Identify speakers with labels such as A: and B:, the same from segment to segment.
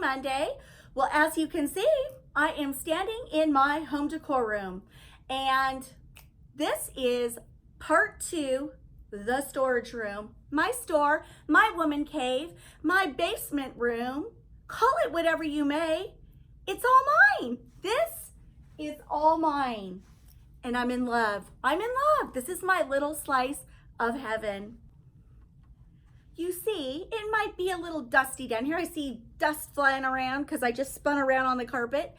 A: Monday. Well, as you can see, I am standing in my home decor room, and this is part 2, the storage room, my store, my woman cave, my basement room. Call it whatever you may. It's all mine. This is all mine. And I'm in love. I'm in love. This is my little slice of heaven. You see, it might be a little dusty down here. I see dust flying around because I just spun around on the carpet.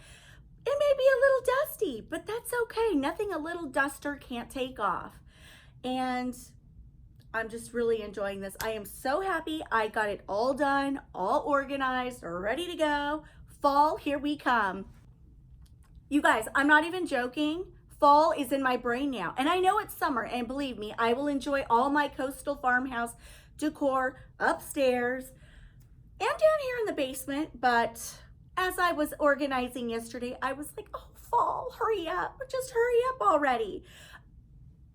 A: It may be a little dusty, but that's okay. Nothing a little duster can't take off. And I'm just really enjoying this. I am so happy I got it all done, all organized, ready to go. Fall, here we come. You guys, I'm not even joking. Fall is in my brain now. And I know it's summer, and believe me, I will enjoy all my coastal farmhouse decor upstairs and down here in the basement. But as I was organizing yesterday, I was like, oh, fall, hurry up. Just hurry up already.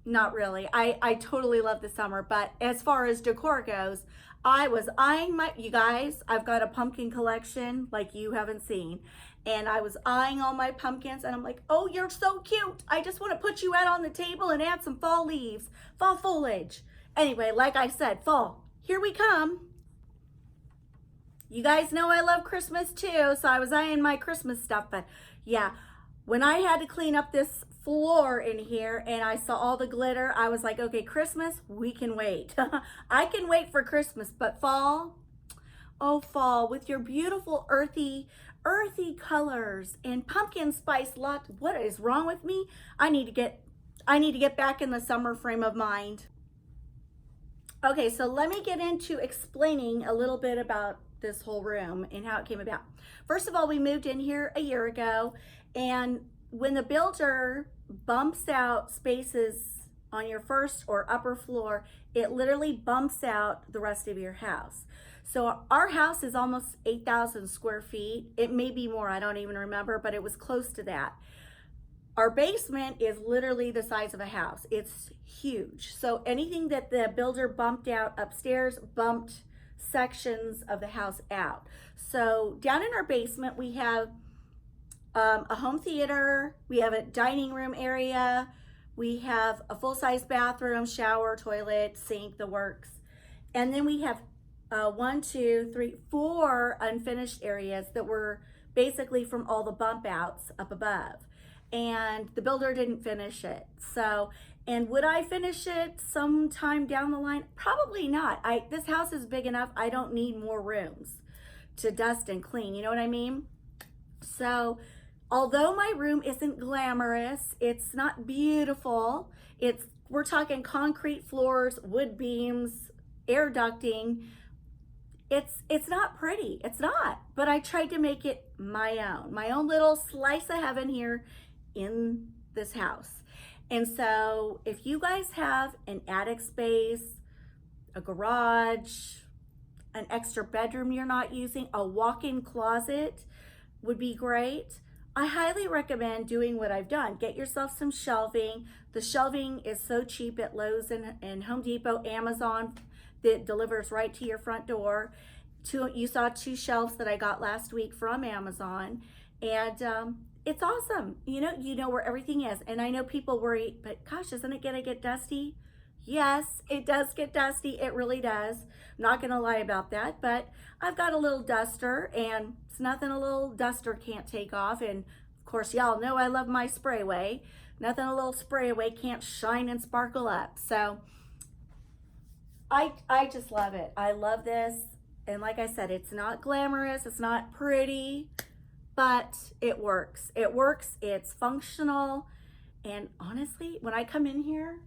A: Not really. I totally love the summer, but as far as decor goes, I was eyeing you guys, I've got a pumpkin collection like you haven't seen. And I was eyeing all my pumpkins, and I'm like, oh, you're so cute. I just want to put you out on the table and add some fall leaves, fall foliage. Anyway, like I said, fall, here we come. You guys know I love Christmas too, so I was eyeing my Christmas stuff. But yeah, when I had to clean up this floor in here and I saw all the glitter, I was like, okay, Christmas, we can wait. I can wait for Christmas, but fall, oh, fall with your beautiful earthy colors and pumpkin spice lot. What is wrong with me? I need to get back in the summer frame of mind. Okay, so let me get into explaining a little bit about this whole room and how it came about. First of all, we moved in here a year ago, and when the builder bumps out spaces on your first or upper floor, it literally bumps out the rest of your house. So our house is almost 8,000 square feet. It may be more, I don't even remember, but it was close to that. Our basement is literally the size of a house. It's huge. So anything that the builder bumped out upstairs bumped sections of the house out. So down in our basement, we have a home theater, we have a dining room area, we have a full-size bathroom, shower, toilet, sink, the works. And then we have 4 unfinished areas that were basically from all the bump outs up above. And the builder didn't finish it. So, and would I finish it sometime down the line? Probably not. This house is big enough, I don't need more rooms to dust and clean, you know what I mean? So, although my room isn't glamorous, it's not beautiful. We're talking concrete floors, wood beams, air ducting. It's not pretty, it's not, but I tried to make it my own little slice of heaven here in this house. And so if you guys have an attic space, a garage, an extra bedroom you're not using, a walk-in closet would be great. I highly recommend doing what I've done. Get yourself some shelving. The shelving is so cheap at Lowe's and Home Depot, Amazon, that delivers right to your front door. You saw 2 shelves that I got last week from Amazon, and it's awesome. You know where everything is. And I know people worry, but gosh, isn't it gonna get dusty? Yes, it does get dusty. It really does. I'm not gonna lie about that, but I've got a little duster, and it's nothing a little duster can't take off. And of course, y'all know I love my spray away. Nothing a little spray away can't shine and sparkle up. So I just love it. I love this. And like I said, it's not glamorous, it's not pretty, but it works. It works, it's functional. And honestly, when I come in here,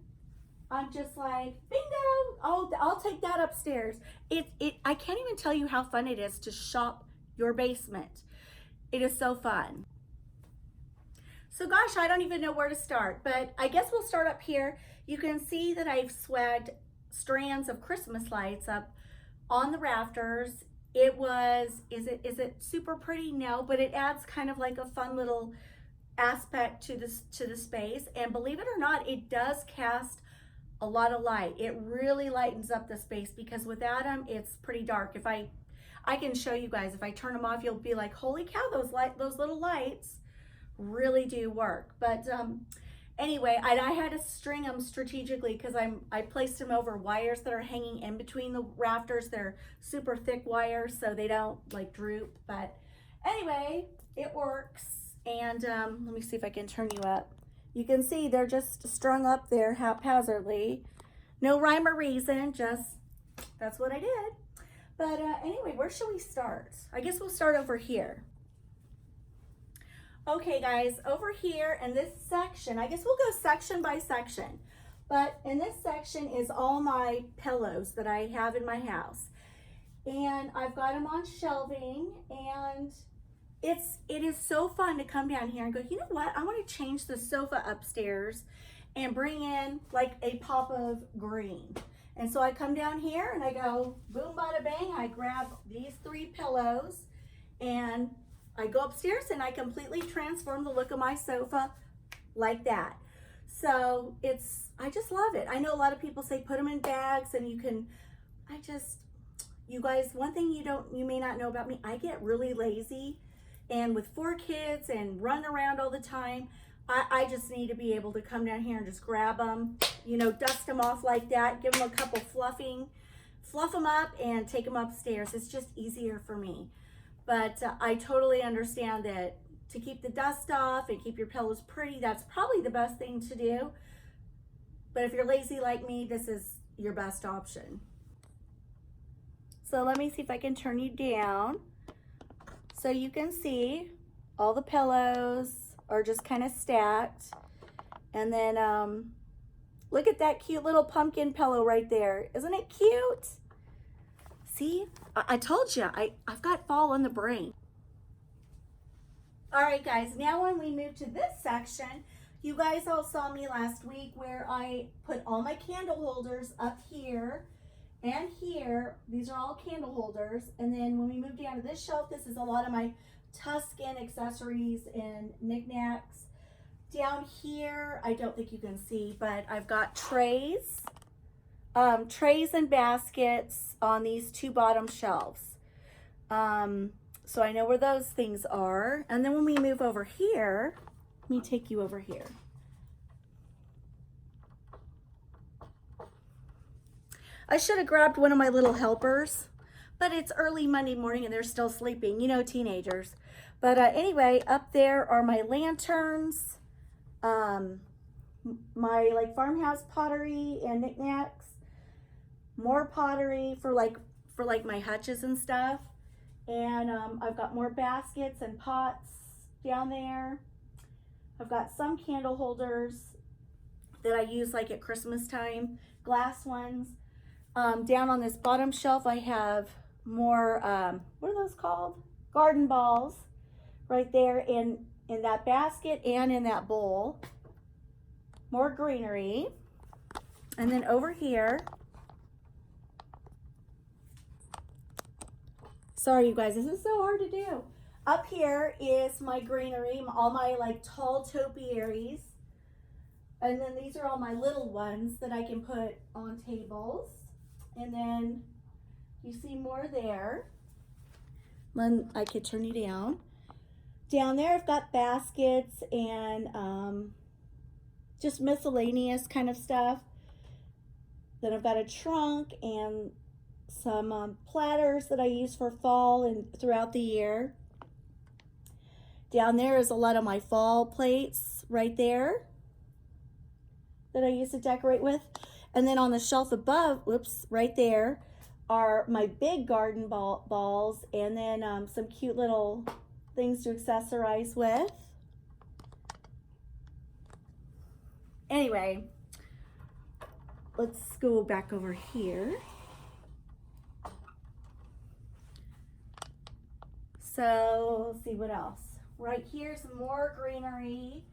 A: I'm just like, bingo, I'll take that upstairs. I can't even tell you how fun it is to shop your basement. It is so fun. So gosh, I don't even know where to start, but I guess we'll start up here. You can see that I've swagged strands of Christmas lights up on the rafters. Is it super pretty? No, but it adds kind of like a fun little aspect to the space. And believe it or not, it does cast a lot of light. It really lightens up the space, because without them, it's pretty dark. I can show you guys. If I turn them off, you'll be like, holy cow, those little lights really do work. But anyway, I had to string them strategically because I placed them over wires that are hanging in between the rafters. They're super thick wires so they don't like droop. But anyway, it works. And let me see if I can turn you up. You can see they're just strung up there haphazardly. No rhyme or reason, just that's what I did. But anyway, where should we start? I guess we'll start over here. Okay guys, over here in this section, I guess we'll go section by section. But in this section is all my pillows that I have in my house. And I've got them on shelving, and it is so fun to come down here and go, you know what? I want to change the sofa upstairs and bring in like a pop of green. And so I come down here and I go boom, bada bang. I grab these 3 pillows and I go upstairs and I completely transform the look of my sofa like that. So I just love it. I know a lot of people say put them in bags and you can, you guys, one thing you may not know about me, I get really lazy. And with 4 kids and run around all the time, I just need to be able to come down here and just grab them, you know, dust them off like that, give them a couple fluff them up and take them upstairs. It's just easier for me. But I totally understand that to keep the dust off and keep your pillows pretty, that's probably the best thing to do. But if you're lazy like me, this is your best option. So let me see if I can turn you down. So you can see all the pillows are just kind of stacked. And then look at that cute little pumpkin pillow right there. Isn't it cute? See, I told you, I've got fall in the brain. All right, guys, now when we move to this section, you guys all saw me last week where I put all my candle holders up here and here. These are all candle holders. And then when we move down to this shelf, this is a lot of my Tuscan accessories and knickknacks. Down here, I don't think you can see, but I've got trays and baskets on these 2 bottom shelves. So I know where those things are. And then when we move over here, let me take you over here. I should have grabbed one of my little helpers, but it's early Monday morning and they're still sleeping, you know, teenagers. But anyway, up there are my lanterns, my like farmhouse pottery and knickknacks, more pottery for my hutches and stuff. And I've got more baskets and pots down there. I've got some candle holders that I use like at Christmas time, glass ones. Down on this bottom shelf, I have more, what are those called? Garden balls right there in that basket and in that bowl. More greenery. And then over here, sorry you guys, this is so hard to do. Up here is my greenery, all my like tall topiaries. And then these are all my little ones that I can put on tables. And then you see more there. Then I could turn you down. Down there I've got baskets and just miscellaneous kind of stuff. Then I've got a trunk and some platters that I use for fall and throughout the year. Down there is a lot of my fall plates right there that I used to decorate with. And then on the shelf above, whoops, right there are my big garden balls and then some cute little things to accessorize with. Anyway, let's go back over here. So let's see what else. Right here, some more greenery.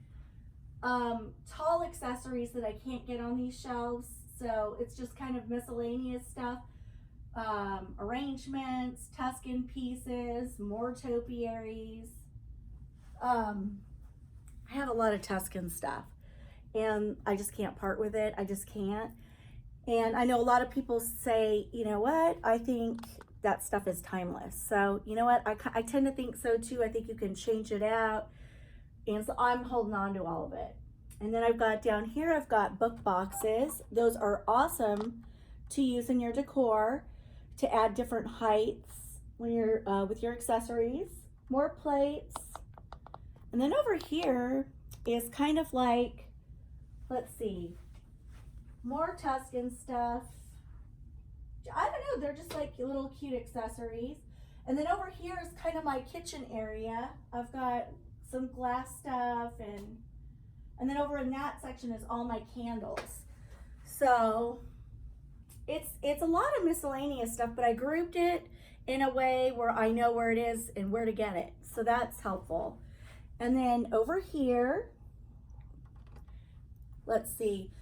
A: Tall accessories that I can't get on these shelves. So it's just kind of miscellaneous stuff. Arrangements, Tuscan pieces, more topiaries. I have a lot of Tuscan stuff and I just can't part with it. I just can't. And I know a lot of people say, you know what, I think that stuff is timeless. So you know what, I tend to think so too. I think you can change it out, and so I'm holding on to all of it. And then I've got down here, I've got book boxes. Those are awesome to use in your decor to add different heights when you're with your accessories. More plates. And then over here is kind of like, let's see, more Tuscan stuff. I don't know, they're just like little cute accessories. And then over here is kind of my kitchen area. I've got some glass stuff, and then over in that section is all my candles. So it's a lot of miscellaneous stuff, but I grouped it in a way where I know where it is and where to get it. So that's helpful. And then over here, let's see.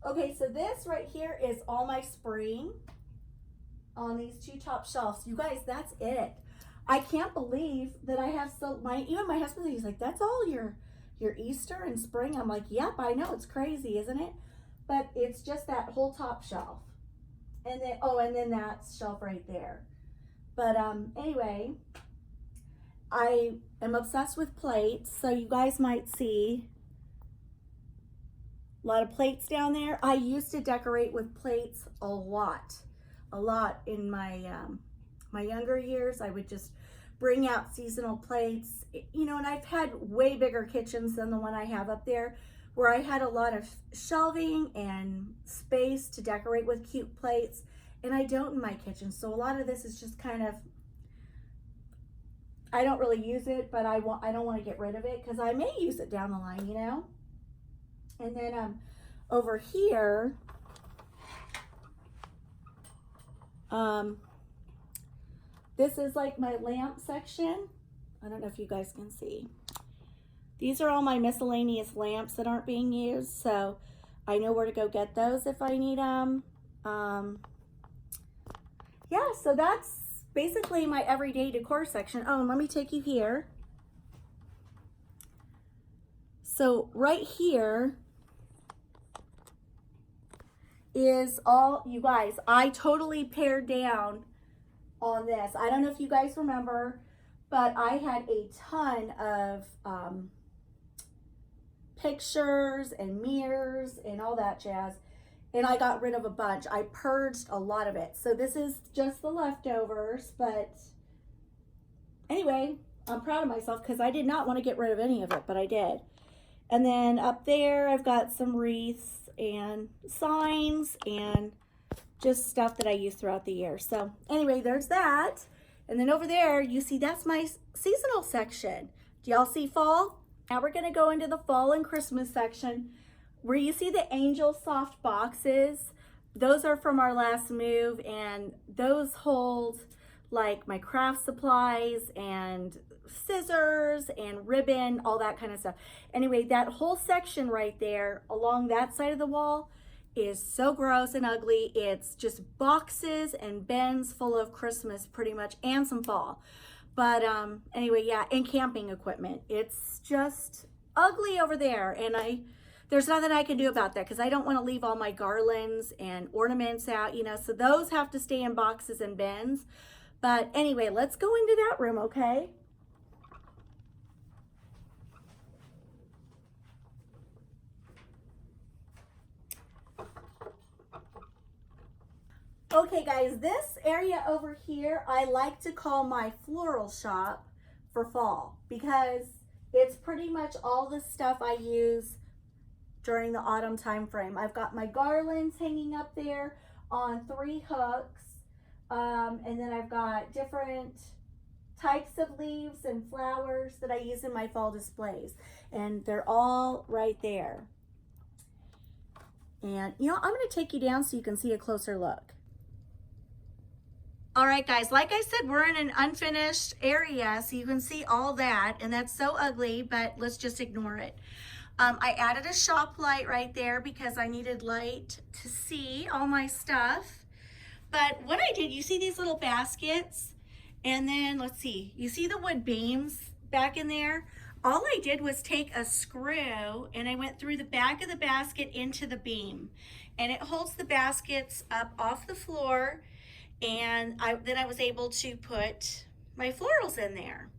A: Okay, so this right here is all my spring on these two top shelves. You guys, that's it. I can't believe that I have even my husband, he's like, that's all your Easter and spring. I'm like, yep, I know, it's crazy, isn't it? But it's just that whole top shelf. And then, oh, and then that shelf right there. But anyway, I am obsessed with plates. So you guys might see a lot of plates down there. I used to decorate with plates a lot in my my younger years. I would just bring out seasonal plates, you know, and I've had way bigger kitchens than the one I have up there, where I had a lot of shelving and space to decorate with cute plates, and I don't in my kitchen. So a lot of this is just kind of, I don't really use it, but I don't want to get rid of it because I may use it down the line, you know. And then over here, this is like my lamp section. I don't know if you guys can see. These are all my miscellaneous lamps that aren't being used, so I know where to go get those if I need them. Yeah, so that's basically my everyday decor section. Oh, and let me take you here. So right here is all, you guys, I totally pared down on this. I don't know if you guys remember, but I had a ton of pictures and mirrors and all that jazz, and I got rid of a bunch. I purged a lot of it. So this is just the leftovers, but anyway, I'm proud of myself because I did not want to get rid of any of it, but I did. And then up there, I've got some wreaths and signs and just stuff that I use throughout the year. So anyway, there's that. And then over there, you see that's my seasonal section. Do y'all see fall? Now we're gonna go into the fall and Christmas section where you see the angel soft boxes. Those are from our last move, and those hold like my craft supplies and scissors and ribbon, all that kind of stuff. Anyway, that whole section right there along that side of the wall is so gross and ugly. It's just boxes and bins full of Christmas pretty much, and some fall. But anyway, yeah, and camping equipment. It's just ugly over there, and there's nothing I can do about that because I don't want to leave all my garlands and ornaments out, you know, so those have to stay in boxes and bins. But anyway, let's go into that room, okay? Okay guys, this area over here, I like to call my floral shop for fall because it's pretty much all the stuff I use during the autumn time frame. I've got my garlands hanging up there on 3 hooks. And then I've got different types of leaves and flowers that I use in my fall displays. And they're all right there. And you know, I'm gonna take you down so you can see a closer look. All right, guys, like I said, we're in an unfinished area, so you can see all that, and that's so ugly, but let's just ignore it. I added a shop light right there because I needed light to see all my stuff. But what I did, you see these little baskets? And then, let's see, you see the wood beams back in there? All I did was take a screw and I went through the back of the basket into the beam. And it holds the baskets up off the floor. And then I was able to put my florals in there.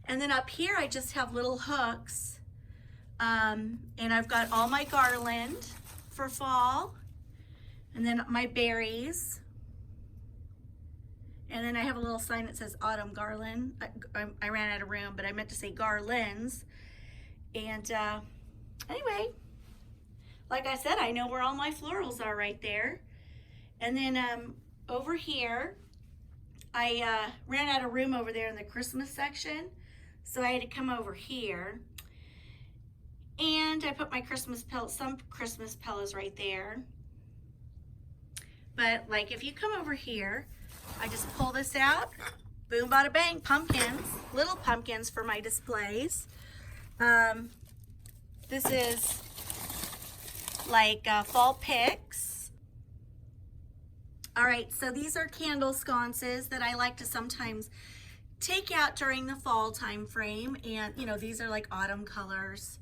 A: And then up here I just have little hooks, and I've got all my garland for fall, and then my berries, and then I have a little sign that says autumn garland. I ran out of room, but I meant to say garlands. And anyway, like I said, I know where all my florals are right there. And then over here, I ran out of room over there in the Christmas section, so I had to come over here. And I put my some Christmas pillows right there. But like if you come over here, I just pull this out, boom, bada bang, pumpkins, little pumpkins for my displays. This is like fall picks. All right, so these are candle sconces that I like to sometimes take out during the fall time frame. And you know, these are like autumn colors.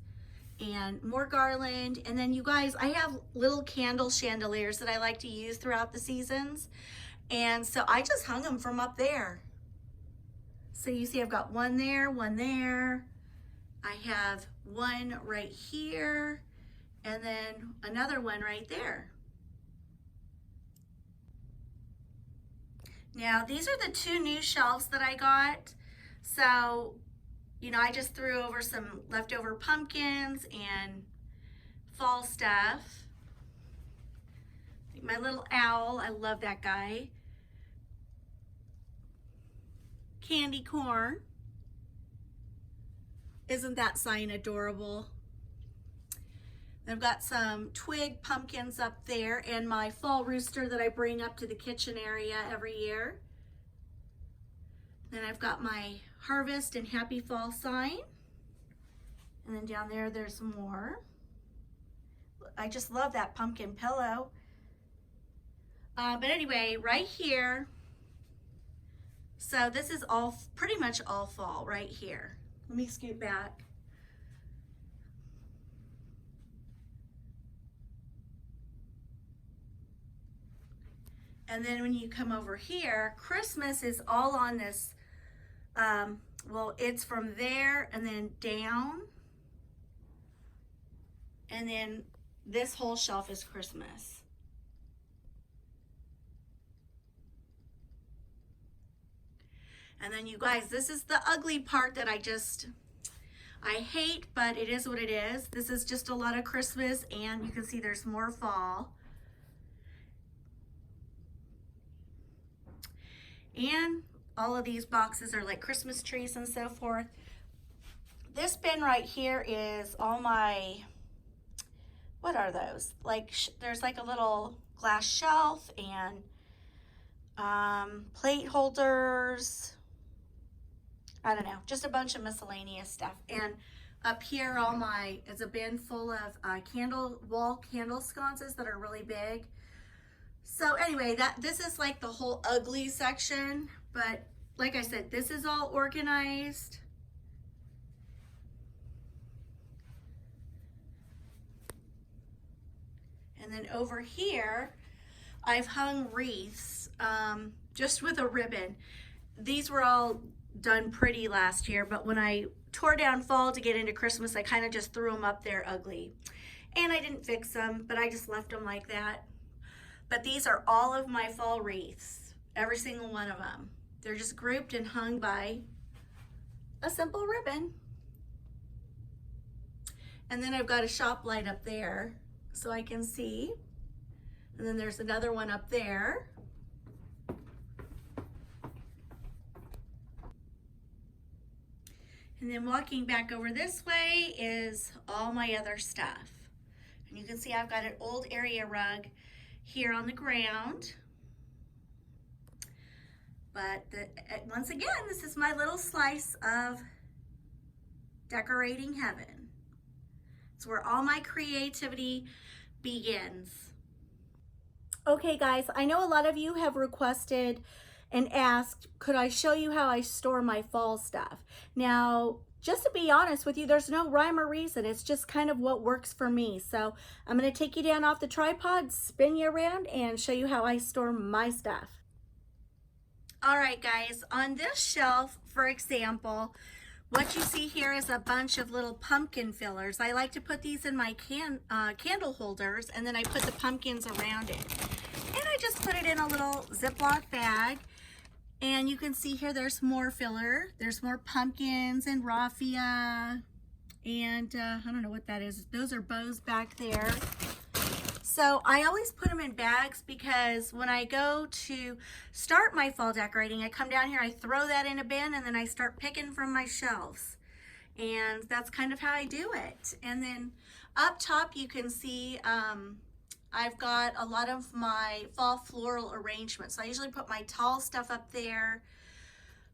A: And more garland. And then you guys, I have little candle chandeliers that I like to use throughout the seasons. And so I just hung them from up there. So you see I've got one there, one there. I have one right here, and then another one right there. Now these are the 2 new shelves that I got. So you know, I just threw over some leftover pumpkins and fall stuff. My little owl, I love that guy. Candy corn. Isn't that sign adorable? I've got some twig pumpkins up there and my fall rooster that I bring up to the kitchen area every year. Then I've got my harvest and happy fall sign. And then down there, there's more. I just love that pumpkin pillow. But anyway, right here, so this is all pretty much all fall right here. Let me scoot back. And then when you come over here, Christmas is all on this, well, it's from there and then down. And then this whole shelf is Christmas. And then you guys, this is the ugly part that I hate, but it is what it is. This is just a lot of Christmas, and you can see there's more fall. And all of these boxes are like Christmas trees and so forth. This bin right here is all my, what are those? Like, there's like a little glass shelf and plate holders. I don't know, just a bunch of miscellaneous stuff. And up here, it's a bin full of wall candle sconces that are really big. So anyway, this is like the whole ugly section, but like I said, this is all organized. And then over here, I've hung wreaths just with a ribbon. These were all done pretty last year, but when I tore down fall to get into Christmas, I kind of just threw them up there ugly. And I didn't fix them, but I just left them like that. But these are all of my fall wreaths, every single one of them. They're just grouped and hung by a simple ribbon. And then I've got a shop light up there so I can see. And then there's another one up there. And then walking back over this way is all my other stuff. And you can see I've got an old area rug here on the ground. But once again, this is my little slice of decorating heaven. It's where all my creativity begins. Okay guys, I know a lot of you have requested and asked, could I show you how I store my fall stuff? Now, just to be honest with you, there's no rhyme or reason. It's just kind of what works for me. So I'm gonna take you down off the tripod, spin you around, and show you how I store my stuff. All right, guys, on this shelf, for example, what you see here is a bunch of little pumpkin fillers. I like to put these in my candle holders, and then I put the pumpkins around it. And I just put it in a little Ziploc bag. And you can see here there's more filler. There's more pumpkins and raffia. And I don't know what that is. Those are bows back there. So I always put them in bags because when I go to start my fall decorating, I come down here, I throw that in a bin, and then I start picking from my shelves. And that's kind of how I do it. And then up top you can see I've got a lot of my fall floral arrangements. So I usually put my tall stuff up there,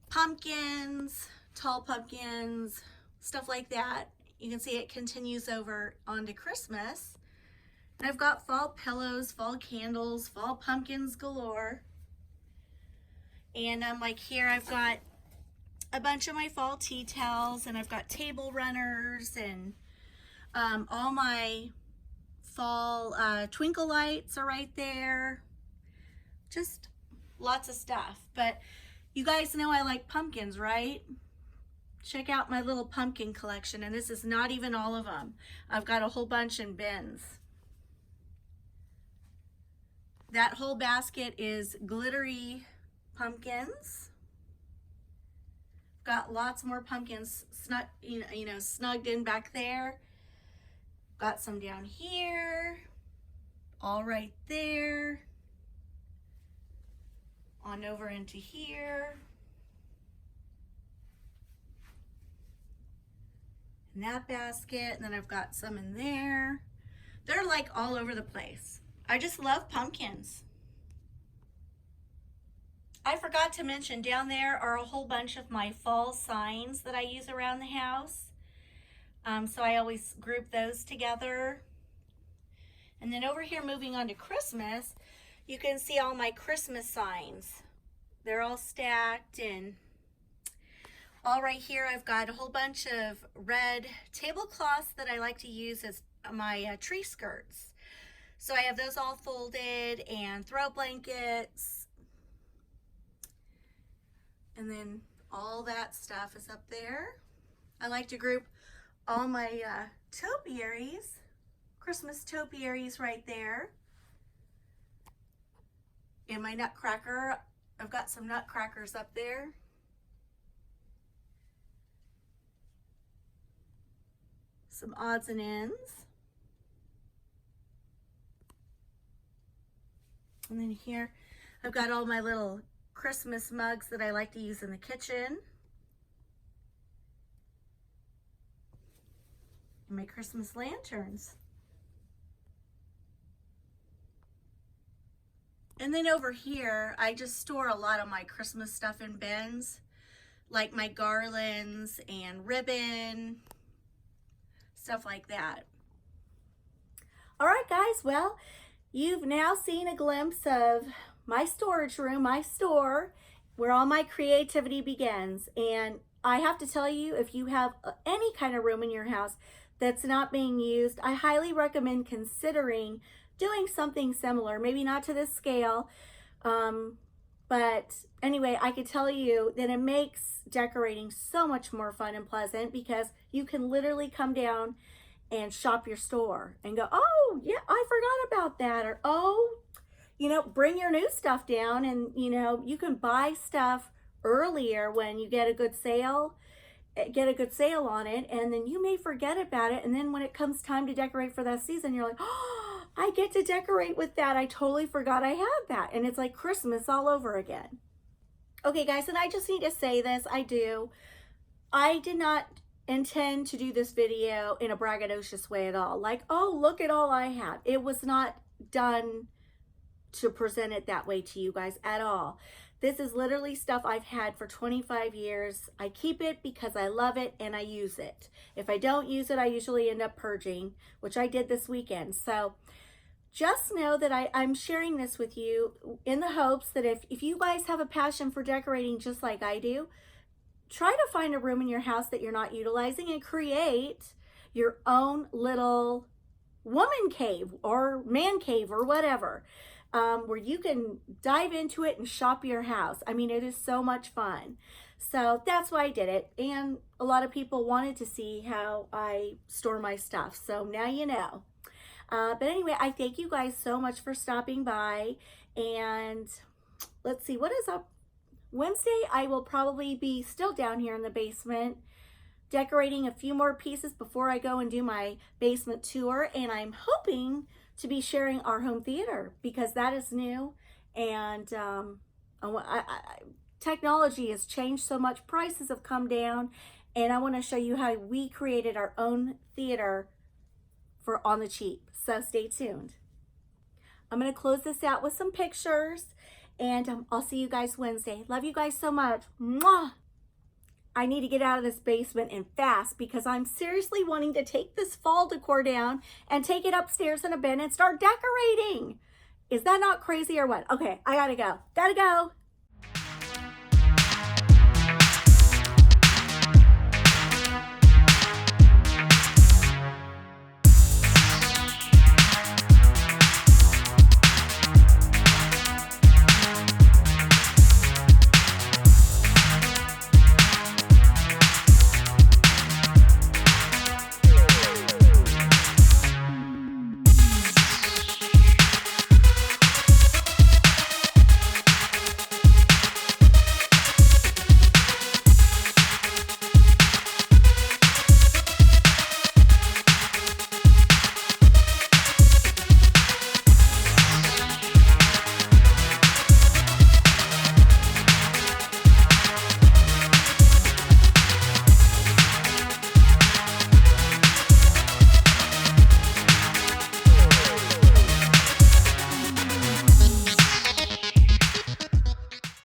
A: pumpkins, tall pumpkins, stuff like that. You can see it continues over onto Christmas. And I've got fall pillows, fall candles, fall pumpkins galore. And like here I've got a bunch of my fall tea towels, and I've got table runners, and all my fall twinkle lights are right there. Just lots of stuff. But you guys know I like pumpkins, right? Check out my little pumpkin collection, and this is not even all of them. I've got a whole bunch in bins. That whole basket is glittery pumpkins. Got lots more pumpkins snugged in back there. Got some down here, all right there, on over into here. In that basket, and then I've got some in there. They're like all over the place. I just love pumpkins. I forgot to mention down there are a whole bunch of my fall signs that I use around the house. So I always group those together. And then over here, moving on to Christmas, you can see all my Christmas signs. They're all stacked, and all right here I've got a whole bunch of red tablecloths that I like to use as my tree skirts. So I have those all folded, and throw blankets, and then all that stuff is up there. I like to group all my topiaries, Christmas topiaries right there. And my nutcracker, I've got some nutcrackers up there. Some odds and ends. And then here, I've got all my little Christmas mugs that I like to use in the kitchen. And my Christmas lanterns. And then over here, I just store a lot of my Christmas stuff in bins, like my garlands and ribbon, stuff like that. All right, guys, well, you've now seen a glimpse of my storage room, my store, where all my creativity begins. And I have to tell you, if you have any kind of room in your house that's not being used, I highly recommend considering doing something similar. Maybe not to this scale, but anyway, I could tell you that it makes decorating so much more fun and pleasant, because you can literally come down and shop your store and go, oh yeah, I forgot about that, or oh, bring your new stuff down, and you can buy stuff earlier when you get a good sale on it, and then you may forget about it, and then when it comes time to decorate for that season, you're like, oh, I get to decorate with that. I totally forgot I had that. And it's like Christmas all over again. Okay, guys, and I just need to say this. I did not intend to do this video in a braggadocious way at all. Like, oh, look at all I have. It was not done to present it that way to you guys at all. This is literally stuff I've had for 25 years. I keep it because I love it and I use it. If I don't use it, I usually end up purging, which I did this weekend. So just know that I'm sharing this with you in the hopes that if you guys have a passion for decorating just like I do, try to find a room in your house that you're not utilizing and create your own little woman cave or man cave or whatever. where you can dive into it and shop your house. I mean, it is so much fun. So that's why I did it. And a lot of people wanted to see how I store my stuff. So now you know. But anyway, I thank you guys so much for stopping by. And let's see, what is up? Wednesday, I will probably be still down here in the basement decorating a few more pieces before I go and do my basement tour. And I'm hoping to be sharing our home theater because that is new. And technology has changed so much. Prices have come down. And I want to show you how we created our own theater for on the cheap. So stay tuned. I'm going to close this out with some pictures. And I'll see you guys Wednesday. Love you guys so much. Mwah! I need to get out of this basement and fast because I'm seriously wanting to take this fall decor down and take it upstairs in a bin and start decorating. Is that not crazy or what? Okay, I gotta go. Gotta go.